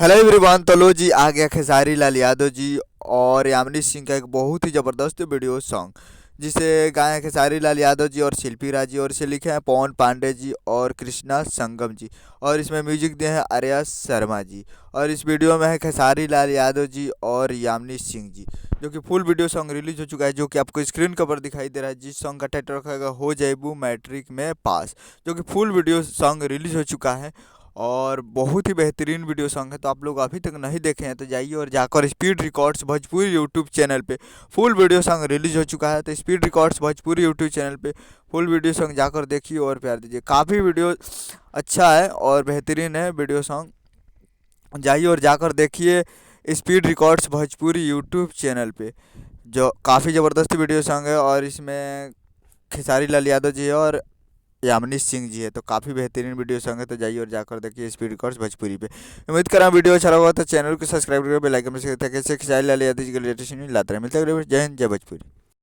Hello everyone. तो लो जी आ गया खेसारी लाल यादव जी और यामिनी सिंह का एक बहुत ही ज़बरदस्त वीडियो सॉन्ग जिसे गाए हैं खेसारी लाल यादव जी और शिल्पी राज जी, और इसे लिखे हैं पवन पांडे जी और कृष्णा संगम जी, और इसमें म्यूजिक दिए हैं आर्या शर्मा जी। और इस वीडियो में है खेसारी लाल यादव जी और यामिनी सिंह जी, जो कि फुल वीडियो सॉन्ग रिलीज हो चुका है, जो कि आपको स्क्रीन कवर दिखाई दे रहा है, जिस सॉन्ग का टाइटल रखा गया हो जाइबू मैट्रिक में पास, जो कि फुल वीडियो सॉन्ग रिलीज हो चुका है और बहुत ही बेहतरीन वीडियो सॉन्ग है। तो आप लोग अभी तक नहीं देखे हैं तो जाइए और जाकर speed records Bhojpuri YouTube channel पे फुल वीडियो सॉन्ग रिलीज हो चुका है। तो speed records Bhojpuri YouTube channel पे फुल वीडियो सॉन्ग जाकर देखिए और प्यार दीजिए। काफ़ी वीडियो अच्छा है और बेहतरीन है वीडियो सॉन्ग। जाइए और जाकर देखिए speed records Bhojpuri YouTube channel पे, जो काफ़ी ज़बरदस्त वीडियो सॉन्ग है। और इसमें खेसारी लाल यादव जी है और यामिनी सिंह जी है, तो काफ़ी बेहतरीन वीडियो सॉन्ग है। तो जाइए और जाकर देखिए स्पीड रिकॉर्ड्स भोजपुरी पे। उम्मीद कर रहा हूँ वीडियो अच्छा लगा तो चैनल को सब्सक्राइब करके बेल आइकन में से खेसारी लाल यादव जी के लेटेस्ट न्यूज़ लाते रहे। मिलते हैं अगले वीडियो। जय हिंद, जय भोजपुरी।